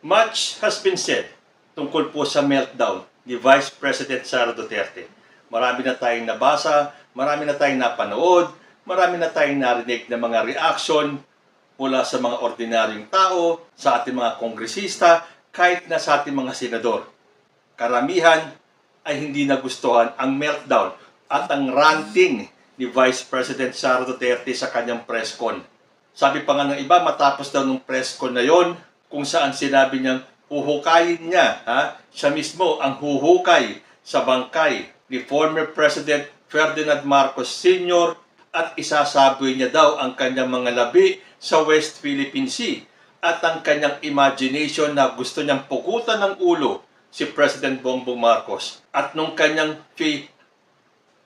Much has been said tungkol po sa meltdown ni Vice President Sara Duterte. Marami na tayong nabasa, marami na tayong napanood, marami na tayong narinig na mga reaction mula sa mga ordinaryong tao, sa ating mga kongresista, kahit na sa ating mga senador. Karamihan ay hindi nagustuhan ang meltdown at ang ranting ni Vice President Sara Duterte sa kanyang press con. Sabi pa nga ng iba, matapos daw ng press con na yon, kung saan sinabi niyang huhukayin niya, siya mismo ang huhukay sa bangkay ni former President Ferdinand Marcos Sr. at isasaboy niya daw ang kanyang mga labi sa West Philippine Sea at ang kanyang imagination na gusto niyang pugutan ng ulo si President Bongbong Marcos at nung kanyang fee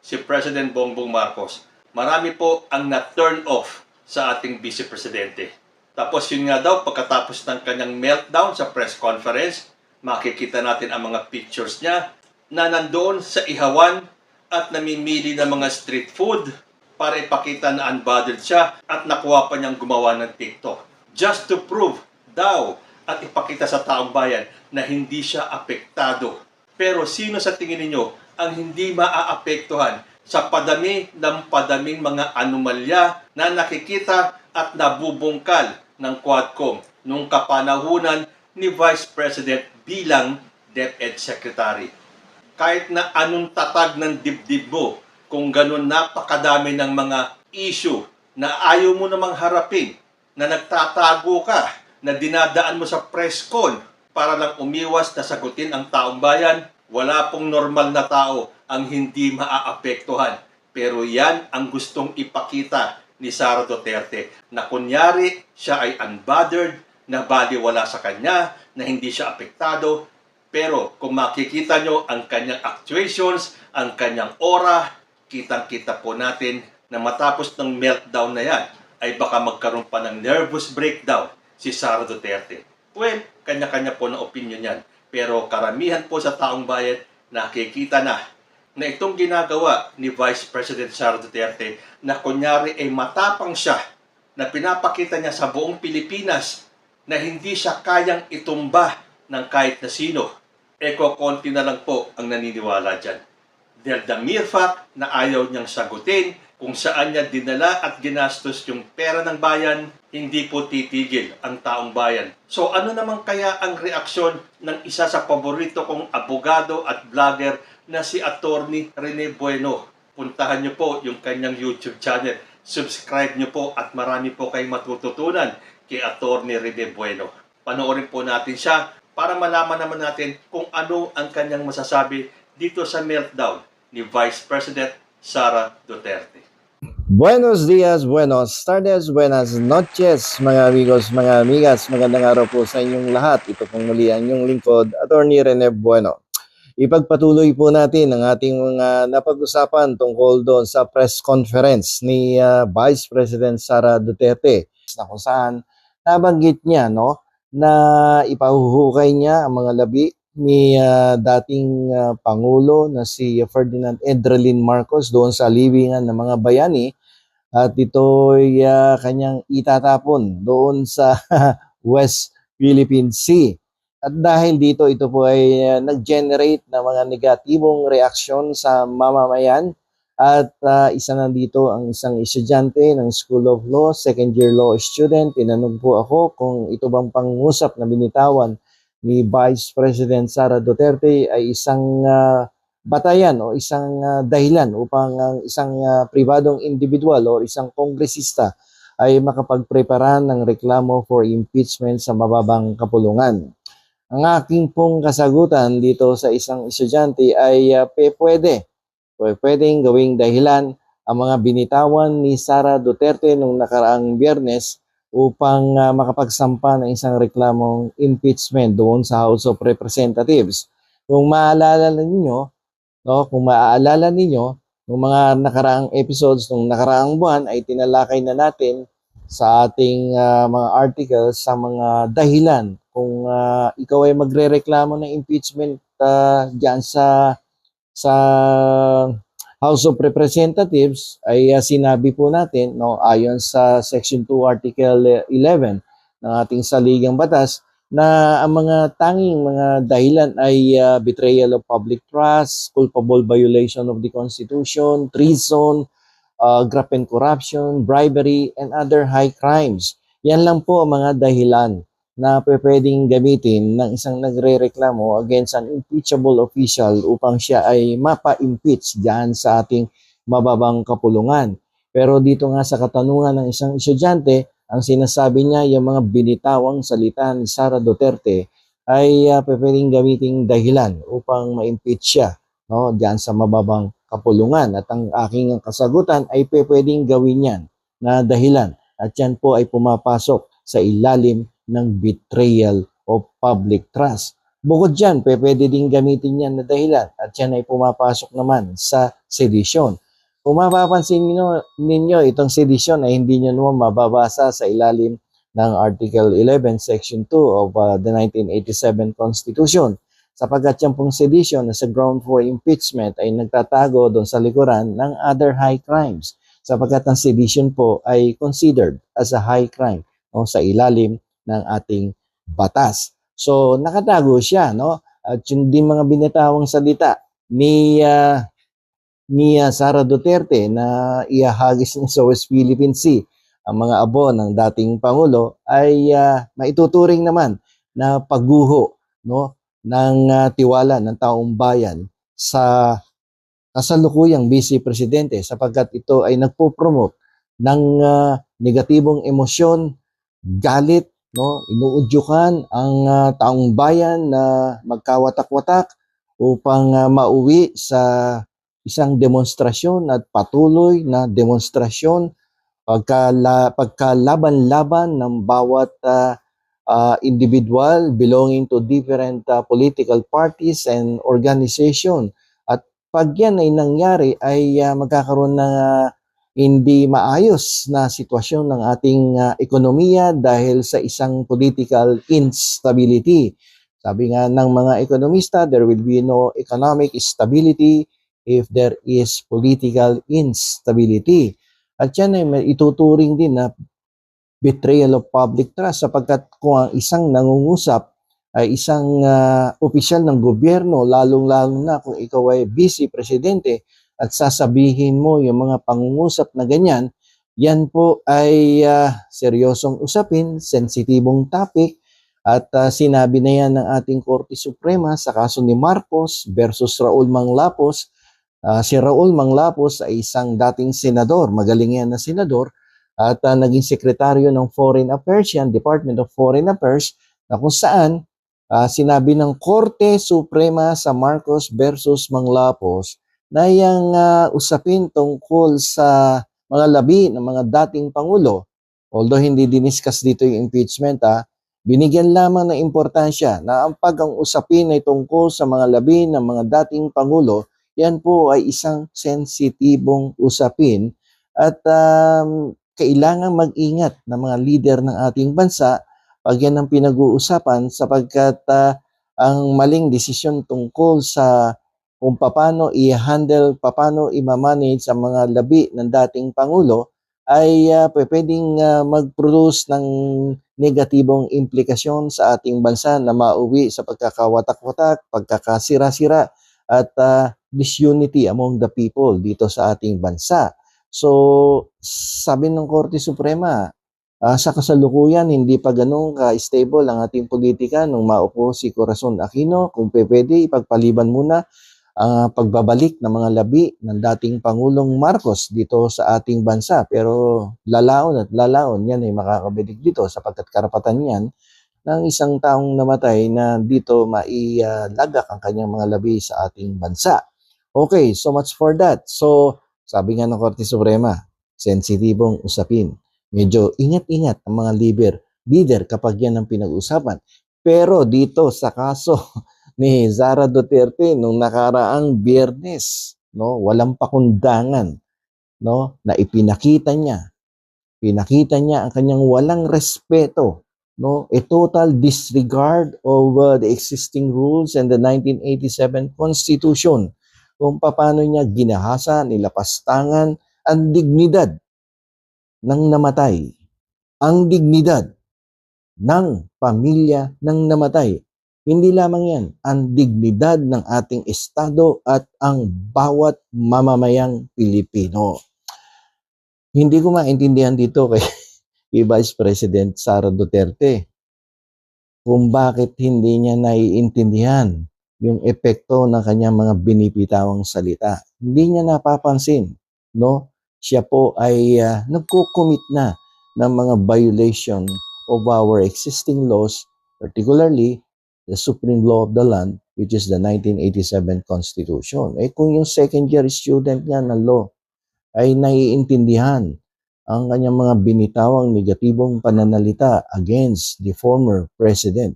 si President Bongbong Marcos. Marami po ang na-turn off sa ating Vice Presidente. Tapos yun nga daw, pagkatapos ng kanyang meltdown sa press conference, makikita natin ang mga pictures niya na nandoon sa ihawan at namimili ng mga street food para ipakita na unbothered siya at nakuha pa niyang gumawa ng TikTok. Just to prove daw at ipakita sa taong bayan na hindi siya apektado. Pero sino sa tingin ninyo ang hindi maaapektuhan sa padami ng padaming mga anomalya na nakikita at nabubungkal ng Quadcom nung kapanahunan ni Vice President bilang DepEd Secretary? Kahit na anong tatag ng dibdib mo, kung ganun napakadami ng mga issue na ayaw mo namang harapin, na nagtatago ka, na dinadaan mo sa press con para lang umiwas na sagutin ang taong bayan, wala pong normal na tao ang hindi maaapektuhan. Pero yan ang gustong ipakita ni Sara Duterte, na kunyari siya ay unbothered, na baliwala sa kanya, na hindi siya apektado. Pero kung makikita nyo ang kanyang actuations, ang kanyang aura, kitang-kita po natin na matapos ng meltdown na yan, ay baka magkaroon pa ng nervous breakdown si Sara Duterte. Well, kanya-kanya po ng opinion yan. Pero karamihan po sa taong bayan, nakikita na itong ginagawa ni Vice President Sara Duterte na kunyari ay matapang siya, na pinapakita niya sa buong Pilipinas na hindi siya kayang itumba ng kahit na sino. Konti na lang po ang naniniwala dyan. Dahil the mere fact na ayaw niyang sagutin kung saan niya dinala at ginastos yung pera ng bayan, hindi po titigil ang taong bayan. So ano naman kaya ang reaksyon ng isa sa paborito kong abogado at vlogger na si Attorney Rene Bueno? Puntahan niyo po yung kanyang YouTube channel. Subscribe niyo po at marami po kayong matututunan kay Attorney Rene Bueno. Panoorin po natin siya para malaman naman natin kung ano ang kanyang masasabi dito sa meltdown ni Vice President Sara Duterte. Buenos dias, buenos tardes, buenas noches, mga amigos, mga amigas. Magandang araw po sa inyong lahat. Ito pong muli ang inyong lingkod, Attorney Rene Bueno. Ipagpatuloy po natin ang ating mga napag-usapan tungkol doon sa press conference ni Vice President Sara Duterte, na kung saan nabanggit niya na ipahuhukay niya ang mga labi ni dating Pangulo na si Ferdinand Edrelin Marcos doon sa libingan ng mga bayani, at ito'y kanyang itatapon doon sa West Philippine Sea. At dahil dito, ito po ay nag-generate ng mga negatibong reaksyon sa mamamayan. At isa na dito ang isang estudyante ng School of Law, second year law student. Tinanong po ako kung ito bang pangusap na binitawan ni Vice President Sara Duterte ay isang batayan o isang dahilan upang ang isang pribadong individual o isang kongresista ay makapagprepara ng reklamo for impeachment sa mababang kapulungan. Ang aking pong kasagutan dito sa isang estudyante ay pwedeng gawing dahilan ang mga binitawan ni Sara Duterte nung nakaraang Biyernes upang makapagsampa ng isang reklamong impeachment doon sa House of Representatives. Kung maaalala ninyo, nung mga nakaraang episodes, nung nakaraang buwan ay tinalakay na natin sa ating mga articles sa mga dahilan kung ikaw ay magrereklamo ng impeachment diyan sa House of Representatives, ay sinabi po natin ayon sa Section 2 Article 11 ng ating saligang batas na ang mga tanging mga dahilan ay betrayal of public trust, culpable violation of the Constitution, treason, graft and corruption, bribery, and other high crimes. Yan lang po ang mga dahilan na pwedeng gamitin ng isang nagre-reklamo against an impeachable official upang siya ay mapa-impeach diyan sa ating mababang kapulungan. Pero dito nga sa katanungan ng isang estudyante, ang sinasabi niya yung mga binitawang salita ni Sara Duterte ay pwedeng gamiting dahilan upang ma-impeach siya, no, diyan sa mababang kapulungan. At ang aking kasagutan ay pwedeng gawin yan na dahilan. At yan po ay pumapasok sa ilalim ng betrayal of public trust. Bukod dyan, pwede din gamitin yan na dahilan. At yan ay pumapasok naman sa sedition. Kung mapapansin ninyo, itong sedition ay hindi nyo naman mababasa sa ilalim ng Article 11, Section 2 of the 1987 Constitution. Sapagkat yung pong sedition na sa ground for impeachment ay nagtatago doon sa likuran ng other high crimes. Sapagkat ang sedition po ay considered as a high crime, no, sa ilalim ng ating batas. So nakatago siya, no? At yung din mga binitawang salita ni Sara Duterte na iahagis niya sa West Philippine Sea ang mga abo ng dating Pangulo ay maituturing naman na pagguho, no, ng tiwala ng taong bayan sa kasalukuyang Vice Presidente sapagkat ito ay nagpo-promote ng negatibong emosyon, galit, no, inuudyukan ang taong bayan na magkawatak-watak upang mauwi sa isang demonstrasyon at patuloy na demonstrasyon pagkalaban-laban ng bawat individual belonging to different political parties and organization. At pag yan ay nangyari ay magkakaroon ng hindi maayos na sitwasyon ng ating ekonomiya dahil sa isang political instability. Sabi nga ng mga ekonomista, there will be no economic stability if there is political instability. At yan ay ituturing din na betrayal of public trust sapagkat kung ang isang nangungusap ay isang opisyal ng gobyerno, lalong-lalo na kung ikaw ay vice presidente at sasabihin mo yung mga pangungusap na ganyan, yan po ay seryosong usapin, sensitibong topic at sinabi na yan ng ating Korte Suprema sa kaso ni Marcos versus Raul Manglapos. Si Raul Manglapos ay isang dating senador, magaling yan na senador, at naging sekretaryo ng Foreign Affairs yan, Department of Foreign Affairs, na kung saan sinabi ng Korte Suprema sa Marcos versus Manglapos na yung usapin tungkol sa mga labi ng mga dating Pangulo, although hindi diniscuss dito yung impeachment, binigyan lamang ng importansya na ang usapin ay tungkol sa mga labi ng mga dating Pangulo, yan po ay isang sensitibong usapin at kailangan mag-ingat ng mga leader ng ating bansa pag yan ang pinag-uusapan sapagkat ang maling desisyon tungkol sa kung paano i-handle, paano i-manage sa mga labi ng dating Pangulo ay pwedeng mag-produce ng negatibong implikasyon sa ating bansa na mauwi sa pagkakawatak-watak, pagkakasira-sira at disunity among the people dito sa ating bansa. So, sabi ng Korte Suprema, sa kasalukuyan, hindi pa ganun ka-stable ang ating politika nung maupo si Corazon Aquino. Kung pwede, ipagpaliban muna ang pagbabalik ng mga labi ng dating Pangulong Marcos dito sa ating bansa. Pero lalaon at lalaon, yan ay makakabilig dito sapagkat karapatan yan ng isang taong namatay na dito mailagak ang kanyang mga labi sa ating bansa. Okay, so much for that. So, sabi nga ng Korte Suprema, sensitibong usapin. Medyo ingat-ingat ang mga leader kapag yan ang pinag-usapan. Pero dito sa kaso ni Sara Duterte nung nakaraang Biyernes, no, walang pakundangan, no, na ipinakita niya ang kanyang walang respeto, no, a total disregard of the existing rules and the 1987 Constitution kung paano niya ginahasa, nilapastangan ang dignidad ng namatay, ang dignidad ng pamilya ng namatay. Hindi lamang yan, ang dignidad ng ating Estado at ang bawat mamamayang Pilipino. Hindi ko maintindihan dito kay Vice President Sara Duterte kung bakit hindi niya naiintindihan yung epekto ng kanyang mga binibitawang salita. Hindi niya napapansin, no? Siya po ay nagko-commit na ng mga violation of our existing laws, particularly the Supreme Law of the Land, which is the 1987 Constitution. Eh kung yung second year student niya ng law ay naiintindihan ang kanyang mga binitawang negatibong pananalita against the former president,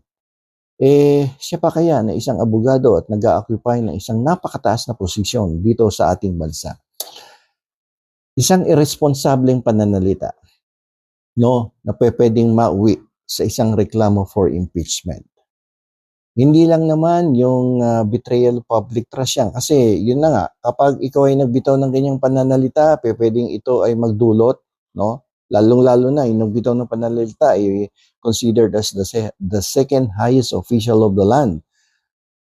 eh siya pa kaya na isang abogado at nag-a-occupy ng isang napakataas na posisyon dito sa ating bansa? Isang irresponsableng pananalita, no, na pwedeng mauwi sa isang reklamo for impeachment. Hindi lang naman yung betrayal of public trust yan. Kasi yun na nga, kapag ikaw ay nagbitaw ng ganyang pananalita, pwedeng ito ay magdulot, no? Lalong-lalo na, yung nagbitaw ng pananalita ay considered as the second highest official of the land.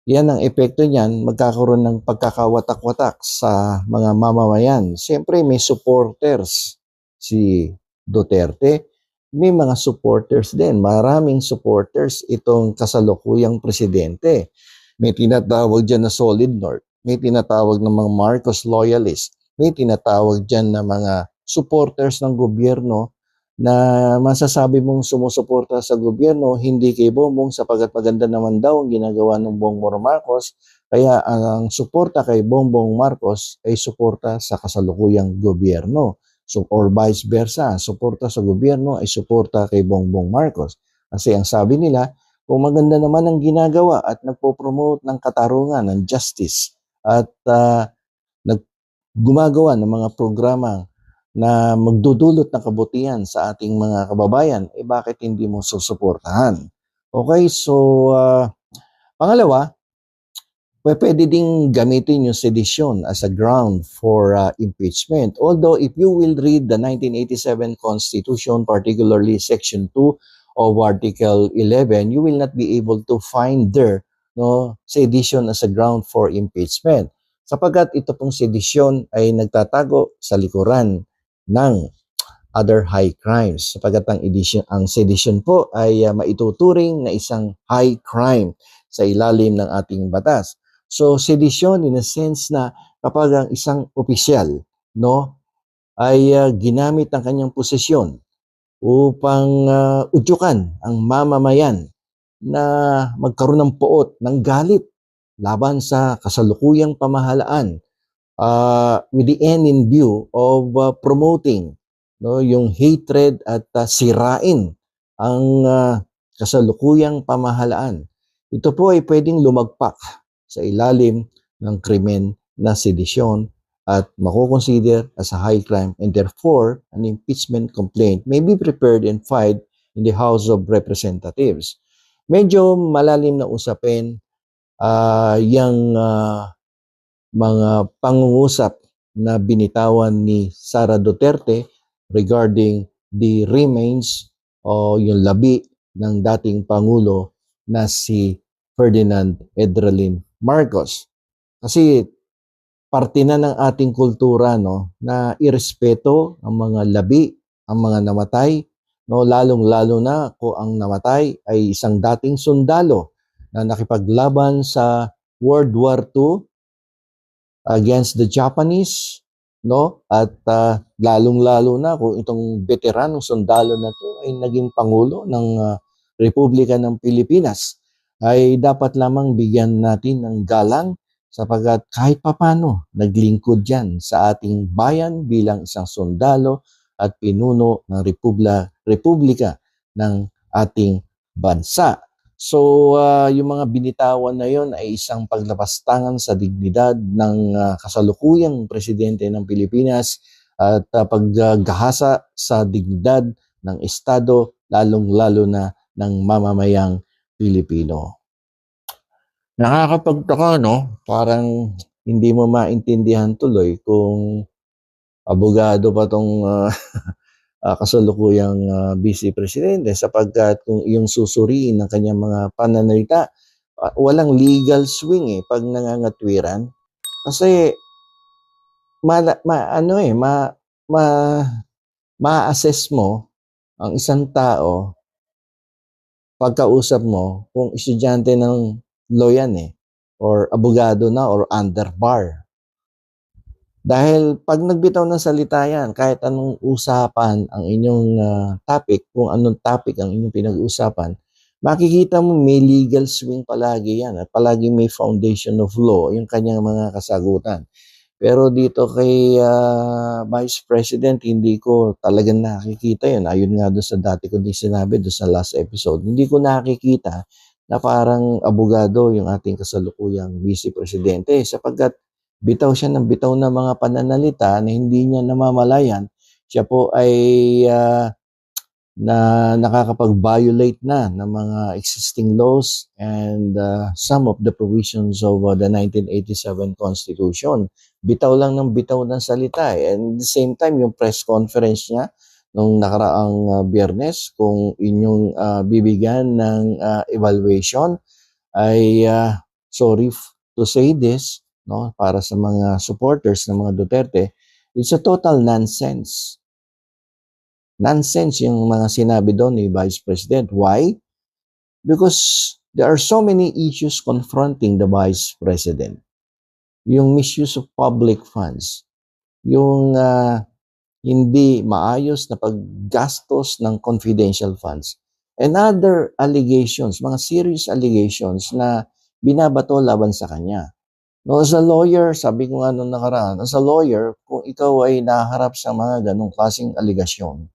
Yan ang epekto niyan, magkakaroon ng pagkakawatak-watak sa mga mamamayan. Siyempre, may supporters si Duterte. May mga supporters din. Maraming supporters itong kasalukuyang presidente. May tinatawag dyan na Solid North. May tinatawag ng mga Marcos loyalists. May tinatawag dyan na mga supporters ng gobyerno na masasabi mong sumusuporta sa gobyerno, hindi kay Bongbong sapagkat maganda naman daw ang ginagawa ng Bongbong Marcos. Kaya ang suporta kay Bongbong Marcos ay suporta sa kasalukuyang gobyerno. So, or vice versa, suporta sa gobyerno ay suporta kay Bongbong Marcos. Kasi ang sabi nila, kung maganda naman ang ginagawa at nagpo-promote ng katarungan, ng justice, at gumagawa ng mga programa na magdudulot ng kabutihan sa ating mga kababayan, eh bakit hindi mo susuportahan? Okay, so pangalawa, pwede ding gamitin yung sedition as a ground for impeachment. Although if you will read the 1987 Constitution, particularly Section 2 of Article 11, you will not be able to find there sedition as a ground for impeachment. Sapagkat ito pong sedition ay nagtatago sa likuran ng other high crimes. Sapagkat ang sedition po ay maituturing na isang high crime sa ilalim ng ating batas. So, sedition in a sense na kapag ang isang opisyal, ay ginamit ang kanyang posisyon upang udyukan ang mamamayan na magkaroon ng poot, ng galit laban sa kasalukuyang pamahalaan with the end in view of promoting yung hatred at sirain ang kasalukuyang pamahalaan. Ito po ay pwedeng lumagpak sa ilalim ng krimen na sedisyon at makukonsider as a high crime, and therefore an impeachment complaint may be prepared and filed in the House of Representatives. Medyo malalim na usapin yung mga pangungusap na binitawan ni Sara Duterte regarding the remains o yung labi ng dating Pangulo na si Ferdinand Edralin Marcos. Kasi parte na ng ating kultura na irespeto ang mga labi, ang mga namatay, lalong-lalo na kung ang namatay ay isang dating sundalo na nakipaglaban sa World War II against the Japanese, at lalong-lalo na kung itong veteranong sundalo na to ay naging Pangulo ng Republika ng Pilipinas, ay dapat lamang bigyan natin ng galang sapagkat kahit papano naglingkod yan sa ating bayan bilang isang sundalo at pinuno ng Republika ng ating bansa. So, yung mga binitawan na yon ay isang paglapastangan sa dignidad ng kasalukuyang presidente ng Pilipinas at paggahasa sa dignidad ng Estado, lalong-lalo na ng mamamayang Pilipino. Nakakapagtaka, parang hindi mo maintindihan tuloy kung abogado pa tong kasalukuyang Vice Presidente sapagkat kung iyong susuriin ng kanyang mga pananalita, walang legal swing pag nangangatwiran kasi ma ma-assess mo ang isang tao pagkausap mo kung estudyante ng law yan or abogado na or under bar. Dahil pag nagbitaw ng salita yan, kahit anong usapan ang inyong topic, kung anong topic ang inyong pinag-uusapan, makikita mo may legal swing palagi yan at palagi may foundation of law yung kanyang mga kasagutan. Pero dito kay Vice President, hindi ko talagang nakikita yun. Ayun nga doon sa dati ko din sinabi doon sa last episode, hindi ko nakikita na parang abogado yung ating kasalukuyang Vice Presidente sapagkat bitaw siya ng bitaw na mga pananalita na hindi niya namamalayan. Siya po ay na nakakapag-violate na ng mga existing laws and some of the provisions of the 1987 Constitution. Bitaw lang ng bitaw ng salita and at the same time yung press conference niya nung nakaraang Biyernes kung inyong bibigyan ng evaluation ay sorry to say this no para sa mga supporters ng mga Duterte, it's a total nonsense. Nonsense yung mga sinabi doon ni Vice President. Why? Because there are so many issues confronting the Vice President. Yung misuse of public funds, yung hindi maayos na paggastos ng confidential funds, and other allegations, mga serious allegations na binabato laban sa kanya. No, as a lawyer, sabi ko nga nung nakaraan, as a lawyer, kung ikaw ay naharap sa mga ganong klaseng aligasyon,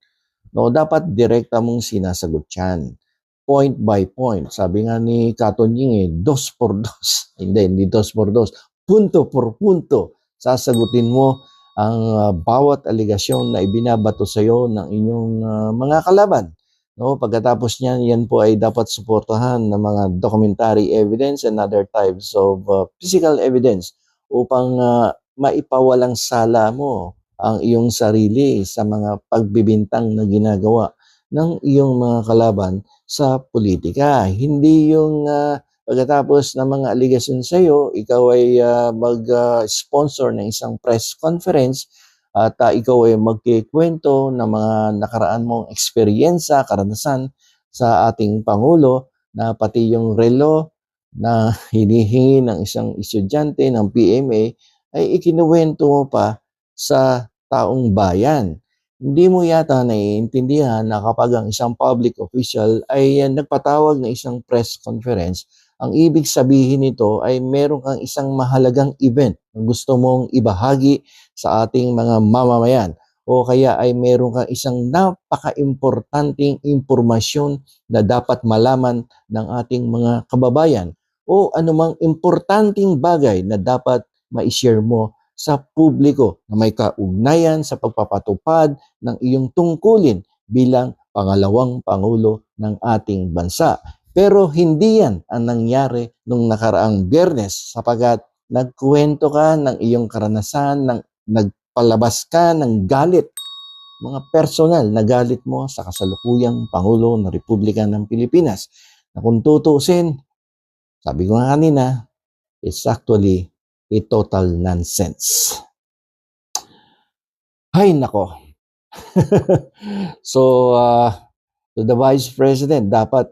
no, dapat direkta mong sinasagot yan. Point by point. Sabi nga ni Katon Ying, dos por dos. Hindi dos por dos. Punto por punto. Sasagutin mo ang bawat aligasyon na ibinabato sa iyo ng inyong mga kalaban. No, pagkatapos niyan, yan po ay dapat suportahan ng mga documentary evidence and other types of physical evidence upang maipawalang sala mo ang iyong sarili sa mga pagbibintang na ginagawa ng iyong mga kalaban sa politika. Hindi yung pagkatapos ng mga aligasyon sa iyo, ikaw ay mag-sponsor ng isang press conference at ikaw ay magkikwento ng mga nakaraan mong eksperyensya, karanasan sa ating Pangulo na pati yung relo na hinihingi ng isang estudyante ng PMA ay ikinuwento mo pa sa taong bayan. Hindi mo yata naiintindihan na kapag ang isang public official ay nagpatawag ng isang press conference, ang ibig sabihin nito ay meron kang isang mahalagang event na gusto mong ibahagi sa ating mga mamamayan o kaya ay meron kang isang napaka-importanting impormasyon na dapat malaman ng ating mga kababayan o anumang importanteng bagay na dapat ma-share mo sa publiko na may kaugnayan sa pagpapatupad ng iyong tungkulin bilang pangalawang Pangulo ng ating bansa. Pero hindi yan ang nangyari nung nakaraang Biyernes sapagkat nagkwento ka ng iyong karanasan, nagpalabas ka ng galit, mga personal na galit mo sa kasalukuyang Pangulo ng Republika ng Pilipinas. Na kung tutuusin, sabi ko nga kanina, it's actually a total nonsense. Hay nako. So, to the Vice President, dapat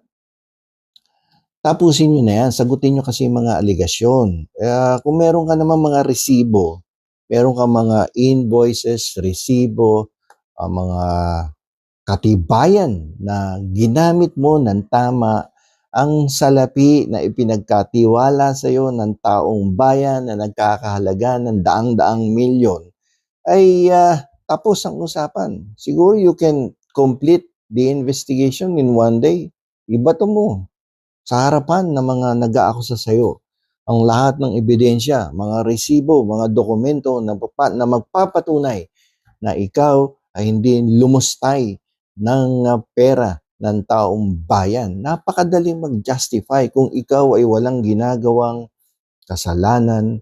tapusin nyo na yan. Sagutin nyo kasi mga aligasyon. Kung meron ka naman mga resibo, meron ka mga invoices, resibo, mga katibayan na ginamit mo ng tama ang salapi na ipinagkatiwala sa iyo ng taong bayan na nagkakahalaga ng daang-daang milyon, ay tapos ang usapan. Siguro you can complete the investigation in one day. Ibato mo sa harapan ng mga nag-aakusa sa iyo ang lahat ng ebidensya, mga resibo, mga dokumento na magpapatunay na ikaw ay hindi lumustay ng pera ng taong bayan. Napakadaling mag-justify kung ikaw ay walang ginagawang kasalanan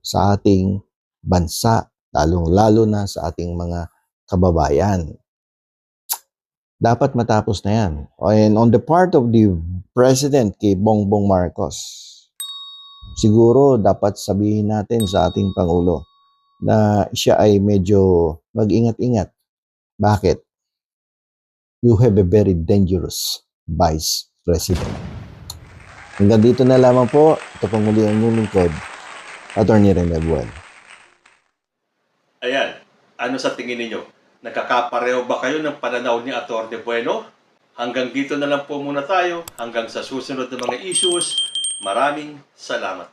sa ating bansa, lalong-lalo na sa ating mga kababayan. Dapat matapos na yan. And on the part of the President kay Bongbong Marcos, siguro dapat sabihin natin sa ating Pangulo na siya ay medyo mag-ingat-ingat. Bakit? You have a very dangerous Vice President. Hanggang dito na lamang po. Ito pong muli ang inyong lingkod, Attorney Rene Buel. Ayan, ano sa tingin ninyo? Nagkakapareho ba kayo ng pananaw ni Atty. Bueno? Hanggang dito na lang po muna tayo. Hanggang sa susunod na mga issues. Maraming salamat.